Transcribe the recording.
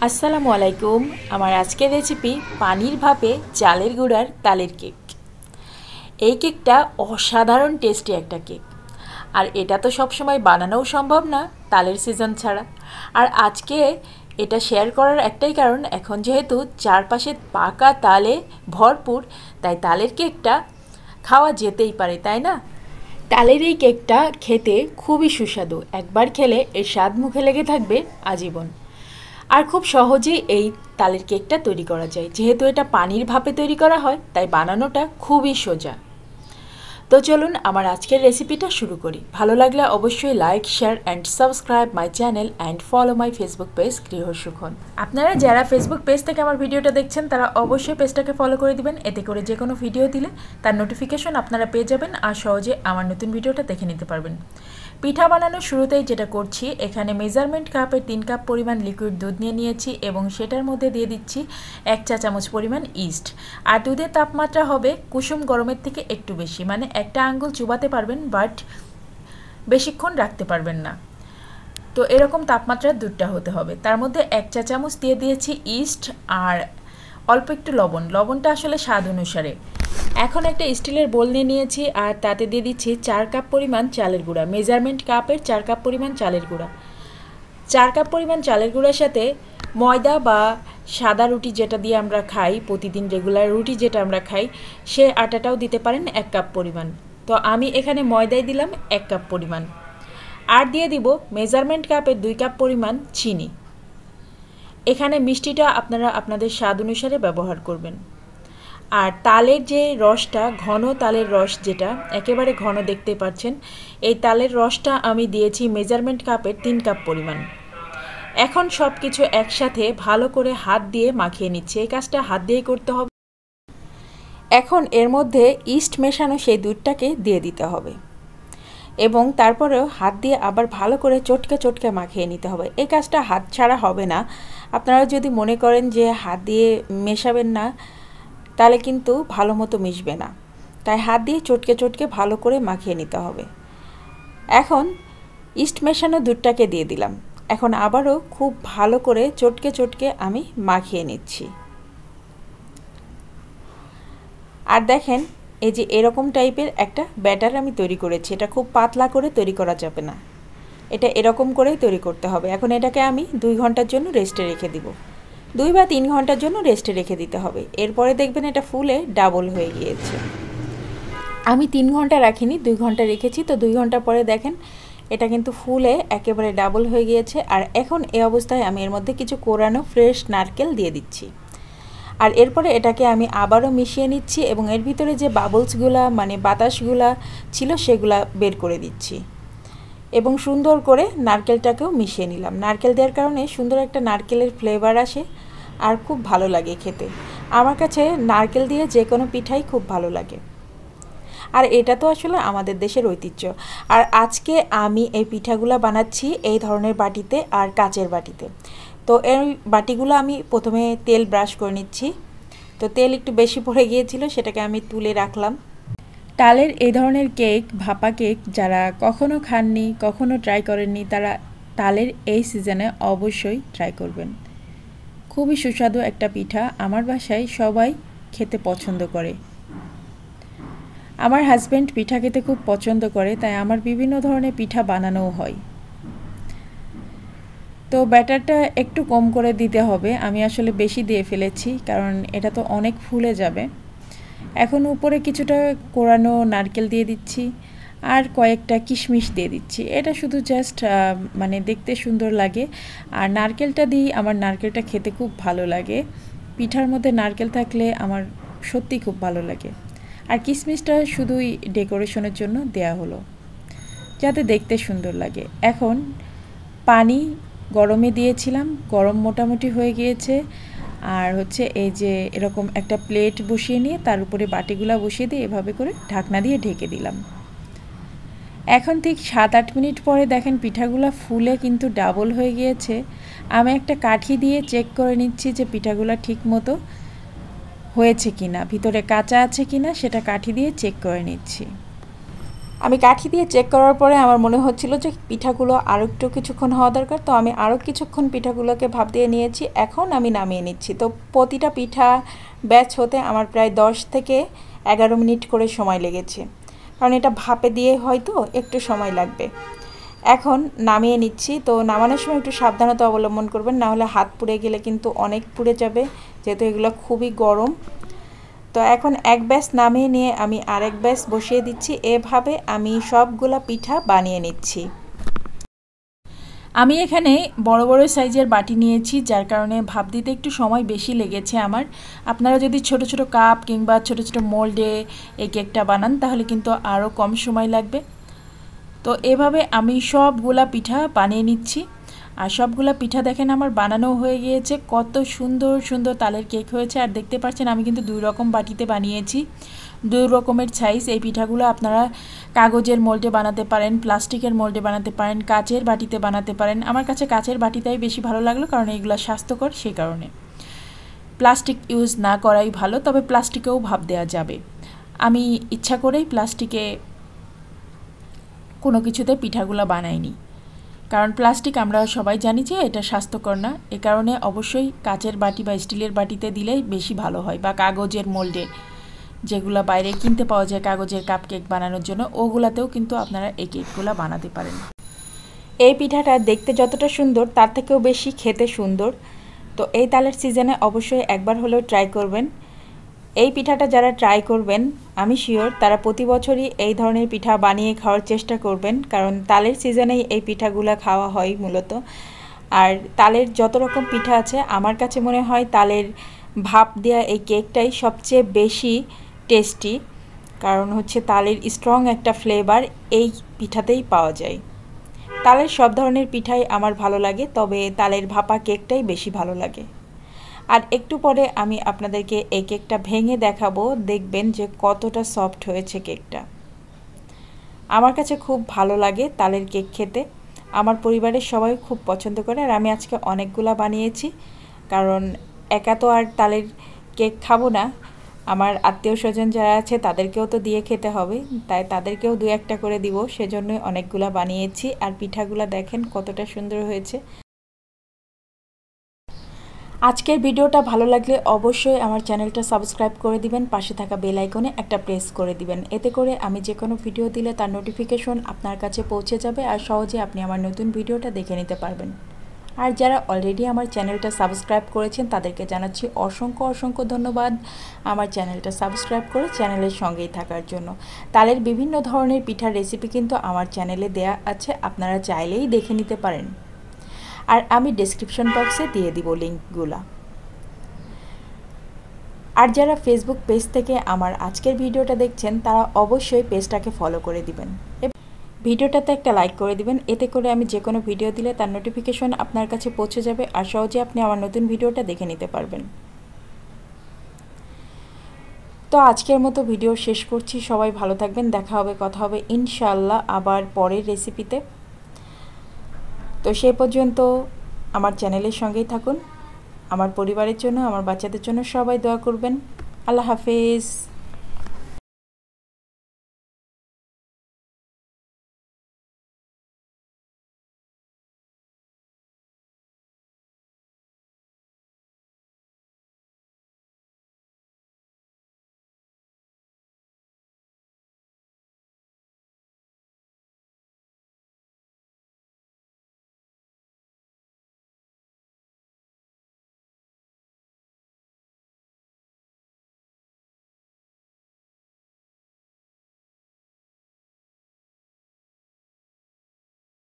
আসসালামু আলাইকুম। আমার আজকের রেসিপি পানির ভাপে চালের গুঁড়ার তালের কেক। এই কেকটা অসাধারণ টেস্টি একটা কেক, আর এটা তো সবসময় বানানোও সম্ভব না তালের সিজন ছাড়া। আর আজকে এটা শেয়ার করার একটাই কারণ, এখন যেহেতু চারপাশে পাকা তালে ভরপুর, তাই তালের কেকটা খাওয়া যেতেই পারে, তাই না? তালের এই কেকটা খেতে খুবই সুস্বাদু, একবার খেলে এর স্বাদ মুখে লেগে থাকবে আজীবন। আর খুব সহজেই এই তালের কেকটা তৈরি করা যায়, যেহেতু এটা পানির ভাপে তৈরি করা হয় তাই বানানোটা খুবই সোজা। তো চলুন আমার আজকের রেসিপিটা শুরু করি। ভালো লাগলে অবশ্যই like, share and subscribe my channel and follow my Facebook page Grihasukhan. আপনারা যারা ফেসবুক পেজ থেকে আমার ভিডিওটা দেখছেন তারা অবশ্যই পেজটাকে ফলো করে দিবেন, এতে করে যে কোনো ভিডিও দিলে তার নোটিফিকেশন আপনারা পেয়ে যাবেন আর সহজে আমার নতুন ভিডিওটা দেখে নিতে পারবেন। পিঠা বানানোর শুরুতেই যেটা করছি, এখানে মেজারমেন্ট কাপের 3 কাপ পরিমাণ লিকুইড দুধ নিয়েছি এবং সেটার মধ্যে দিয়ে দিচ্ছি 1 চা চামচ পরিমাণ ইস্ট। আর দুধের তাপমাত্রা হবে কুসুম গরমের থেকে একটু বেশি, মানে একটা আঙ্গুল চুবাতে পারবেন বাট বেশিক্ষণ রাখতে পারবেন না। তো এরকম তাপমাত্রার দুধটা হতে হবে। তার মধ্যে 1 চা চামচ দিয়ে দিয়েছি ইস্ট আর অল্প একটু লবণটা আসলে স্বাদ অনুসারে। এখন একটা স্টিলের বোল নিয়েছি আর তাতে দিয়ে দিচ্ছি 4 কাপ পরিমাণ চালের গুঁড়া। মেজারমেন্ট কাপের 4 কাপ পরিমাণ চালের গুঁড়া। 4 কাপ পরিমাণ চালের গুঁড়ার সাথে ময়দা বা সাদা রুটি যেটা দিয়ে আমরা খাই, প্রতিদিন রেগুলার রুটি যেটা আমরা খাই, সে আটাটাও দিতে পারেন 1 কাপ পরিমাণ। তো আমি এখানে ময়দাই দিলাম 1 কাপ পরিমাণ। আর দিয়ে দিব মেজারমেন্ট কাপের 2 কাপ পরিমাণ চিনি। এখানে মিষ্টিটা আপনারা আপনাদের স্বাদ অনুসারে ব্যবহার করবেন। আর তালের যে রসটা, ঘন তালের রস যেটা একেবারে ঘন দেখতে পাচ্ছেন, এই তালের রসটা আমি দিয়েছি মেজারমেন্ট কাপের 3 কাপ পরিমাণ। এখন সব কিছু একসাথে ভালো করে হাত দিয়ে মাখিয়ে নিচ্ছে। এই কাজটা হাত দিয়েই করতে হবে। এখন এর মধ্যে ইস্ট মেশানো সেই দুধটাকে দিয়ে দিতে হবে এবং তারপরেও হাত দিয়ে আবার ভালো করে চটকে মাখিয়ে নিতে হবে। এই কাজটা হাত ছাড়া হবে না। আপনারা যদি মনে করেন যে হাত দিয়ে মেশাবেন না, তাহলে কিন্তু ভালো মতো মিশবে না। তাই হাত দিয়ে চটকে ভালো করে মাখিয়ে নিতে হবে। এখন ইস্ট মেশানো দুধটাকে দিয়ে দিলাম। এখন আবারও খুব ভালো করে চটকে আমি মাখিয়ে নিচ্ছি। আর দেখেন, এই যে এরকম টাইপের একটা ব্যাটার আমি তৈরি করেছি। এটা খুব পাতলা করে তৈরি করা যাবে না, এটা এরকম করেই তৈরি করতে হবে। এখন এটাকে আমি 2 ঘন্টার জন্য রেস্টে রেখে দিব। 2 বা 3 ঘন্টার জন্য রেস্টে রেখে দিতে হবে। এরপরে দেখবেন এটা ফুলে ডাবল হয়ে গিয়েছে। আমি 3 ঘন্টা রাখিনি, 2 ঘন্টা রেখেছি। তো 2 ঘন্টা পরে দেখেন এটা কিন্তু ফুলে একেবারে ডাবল হয়ে গিয়েছে। আর এখন এই অবস্থায় আমি এর মধ্যে কিছু কোরানো ফ্রেশ নারকেল দিয়ে দিচ্ছি। আর এরপরে এটাকে আমি আবারও মিশিয়ে নিচ্ছি এবং এর ভিতরে যে বাবলসগুলা, মানে বাতাসগুলা ছিল, সেগুলা বের করে দিচ্ছি এবং সুন্দর করে নারকেলটাকেও মিশিয়ে নিলাম। নারকেল দেওয়ার কারণে সুন্দর একটা নারকেলের ফ্লেভার আসে আর খুব ভালো লাগে খেতে। আমার কাছে নারকেল দিয়ে যে কোনো পিঠাই খুব ভালো লাগে। আর এটা তো আসলে আমাদের দেশের ঐতিহ্য। আর আজকে আমি এই পিঠাগুলো বানাচ্ছি এই ধরনের বাটিতে আর কাচের বাটিতে। তো এই বাটিগুলো আমি প্রথমে তেল ব্রাশ করে নিচ্ছি। তো তেল একটু বেশি পড়ে গিয়েছিল, সেটাকে আমি তুলে রাখলাম। তালের এই ধরনের কেক, ভাপা কেক যারা কখনো খাননি, কখনো ট্রাই করেননি, তারা তালের এই সিজনে অবশ্যই ট্রাই করবেন। খুবই সুস্বাদু একটা পিঠা। আমার বাসায় সবাই খেতে পছন্দ করে। আমার হাজব্যান্ড পিঠা খেতে খুব পছন্দ করে, তাই আমার বিভিন্ন ধরনের পিঠা বানানোও হয়। তো ব্যাটারটা একটু কম করে দিতে হবে। আমি আসলে বেশি দিয়ে ফেলেছি, কারণ এটা তো অনেক ফুলে যাবে। এখন উপরে কিছুটা কোরানো নারকেল দিয়ে দিচ্ছি আর কয়েকটা কিশমিশ দিয়ে দিচ্ছি। এটা শুধু জাস্ট মানে দেখতে সুন্দর লাগে। আর নারকেলটা দিই, আমার নারকেলটা খেতে খুব ভালো লাগে। পিঠার মধ্যে নারকেল থাকলে আমার সত্যি খুব ভালো লাগে। আর কিশমিশটা শুধুই ডেকোরেশনের জন্য দেয়া হলো, যাতে দেখতে সুন্দর লাগে। এখন পানি গরমে দিয়েছিলাম, গরম মোটামুটি হয়ে গিয়েছে। আর হচ্ছে এই যে এরকম একটা প্লেট বসিয়ে নিয়ে তার উপরে বাটিগুলা বসিয়ে দিয়ে এভাবে করে ঢাকনা দিয়ে ঢেকে দিলাম। এখন ঠিক 7-8 মিনিট পরে দেখেন পিঠাগুলা ফুলে কিন্তু ডাবল হয়ে গিয়েছে। আমি একটা কাঠি দিয়ে চেক করে নিচ্ছি যে পিঠাগুলা ঠিক মতো হয়েছে কিনা, ভিতরে কাঁচা আছে কিনা সেটা কাঠি দিয়ে চেক করে নিচ্ছি। আমি কাঠি দিয়ে চেক করার পরে আমার মনে হচ্ছিল যে পিঠাগুলো আরও একটু কিছুক্ষণ হওয়া দরকার, তো আমি আরও কিছুক্ষণ পিঠাগুলোকে ভাপ দিয়ে নিয়েছি। এখন আমি নামিয়ে নিচ্ছি। তো প্রতিটা পিঠা ব্যাচ হতে আমার প্রায় 10 থেকে 11 মিনিট করে সময় লেগেছে, কারণ এটা ভাপে দিয়ে হয়তো একটু সময় লাগবে। এখন নামিয়ে নিচ্ছি। তো নামানোর সময় একটু সাবধানতা অবলম্বন করবেন, না হলে হাত পুড়ে গেলে কিন্তু অনেক পুড়ে যাবে, যেহেতু এগুলো খুবই গরম। তো এখন এক ব্যাচ নামিয়ে নিয়ে আমি আরেক ব্যাচ বসিয়ে দিচ্ছি। এভাবে আমি সবগুলা পিঠা বানিয়ে নিচ্ছি। আমি এখানে বড় বড় সাইজের বাটি নিয়েছি, যার কারণে ভাপ দিতে একটু সময় বেশি লেগেছে আমার। আপনারা যদি ছোট ছোট কাপ কিংবা ছোট ছোট মোল্ডে এই কেকটা বানান তাহলে কিন্তু আরও কম সময় লাগবে। তো এভাবে আমি সবগুলা পিঠা বানিয়ে নিচ্ছি। আর সবগুলা পিঠা দেখেন আমার বানানো হয়ে গিয়েছে। কত সুন্দর সুন্দর তালের কেক হয়েছে। আর দেখতে পাচ্ছেন আমি কিন্তু 2 রকম বাটিতে বানিয়েছি, 2 রকমের সাইজ। এই পিঠাগুলো আপনারা কাগজের মোল্ডে বানাতে পারেন, প্লাস্টিকের মোল্ডে বানাতে পারেন, কাচের বাটিতে বানাতে পারেন। আমার কাছে কাচের বাটিটাই বেশি ভালো লাগলো, কারণ এইগুলো স্বাস্থ্যকর, সেই কারণে। প্লাস্টিক ইউজ না করাই ভালো, তবে প্লাস্টিকেও ভাপ দেওয়া যাবে। আমি ইচ্ছা করেই প্লাস্টিকে কোনো কিছুতে পিঠাগুলো বানাইনি, কারণ প্লাস্টিক আমরা সবাই জানি যে এটা স্বাস্থ্যকর না। এ কারণে অবশ্যই কাচের বাটি বা স্টিলের বাটিতে দিলেই বেশি ভালো হয়, বা কাগজের মোল্ডে, যেগুলো বাইরে কিনতে পাওয়া যায় কাগজের কাপ কেক বানানোর জন্য, ওগুলাতেও কিন্তু আপনারা এই কেকগুলো বানাতে পারেন। এই পিঠাটা দেখতে যতটা সুন্দর তার থেকেও বেশি খেতে সুন্দর। তো এই তালের সিজনে অবশ্যই একবার হলেও ট্রাই করবেন। এই পিঠাটা যারা ট্রাই করবেন আমি শিওর তারা প্রতি বছরই এই ধরনের পিঠা বানিয়ে খাওয়ার চেষ্টা করবেন, কারণ তালের সিজনেই এই পিঠাগুলো খাওয়া হয় মূলত। আর তালের যত রকম পিঠা আছে আমার কাছে মনে হয় তালের ভাপ দেওয়া এই কেকটাই সবচেয়ে বেশি টেস্টি, কারণ হচ্ছে তালের স্ট্রং একটা ফ্লেভার এই পিঠাতেই পাওয়া যায়। তালের সব ধরনের পিঠাই আমার ভালো লাগে, তবে তালের ভাপা কেকটাই বেশি ভালো লাগে। আর একটু পরে আমি আপনাদেরকে এই কেকটা ভেঙে দেখাবো, দেখবেন যে কতটা সফট হয়েছে কেকটা। আমার কাছে খুব ভালো লাগে তালের কেক খেতে, আমার পরিবারের সবাই খুব পছন্দ করে। আর আমি আজকে অনেকগুলা বানিয়েছি, কারণ একা তো আর তালের কেক খাবো না, আমার আত্মীয় স্বজন যারা আছে তাদেরকেও তো দিয়ে খেতে হবে, তাই তাদেরকেও 2-1টা করে দিব, সেজন্যই অনেকগুলা বানিয়েছি। আর পিঠাগুলা দেখেন কতটা সুন্দর হয়েছে। আজকের ভিডিওটা ভালো লাগলে অবশ্যই আমার চ্যানেলটা সাবস্ক্রাইব করে দিবেন, পাশে থাকা বেল আইকনে একটা প্রেস করে দিবেন। এতে করে আমি যে কোনো ভিডিও দিলে তার নোটিফিকেশন আপনার কাছে পৌঁছে যাবে, আর সহজে আপনি আমার নতুন ভিডিওটা দেখে নিতে পারবেন। আর যারা অলরেডি আমার চ্যানেলটা সাবস্ক্রাইব করেছেন তাদেরকে জানাচ্ছি অসংখ্য অসংখ্য ধন্যবাদ আমার চ্যানেলটা সাবস্ক্রাইব করে চ্যানেলের সঙ্গেই থাকার জন্য। তালের বিভিন্ন ধরনের পিঠার রেসিপি কিন্তু আমার চ্যানেলে দেয়া আছে, আপনারা চাইলেই দেখে নিতে পারেন। আর আমি ডেসক্রিপশন বক্সে দিয়ে দিব লিঙ্কগুলা। আর যারা ফেসবুক পেজ থেকে আমার আজকের ভিডিওটা দেখছেন তারা অবশ্যই পেজটাকে ফলো করে দিবেন, ভিডিওটাতে একটা লাইক করে দিবেন। এতে করে আমি যে কোনো ভিডিও দিলে তার নোটিফিকেশন আপনার কাছে পৌঁছে যাবে, আর সহজে আপনি আমার নতুন ভিডিওটা দেখে নিতে পারবেন। তো আজকের মতো ভিডিও শেষ করছি। সবাই ভালো থাকবেন, দেখা হবে, কথা হবে ইনশাআল্লাহ আবার পরের রেসিপিতে। তো সেই পর্যন্ত আমার চ্যানেলের সঙ্গেই থাকুন। আমার পরিবারের জন্য, আমার বাচ্চাদের জন্য সবাই দোয়া করবেন। আল্লাহ হাফেজ।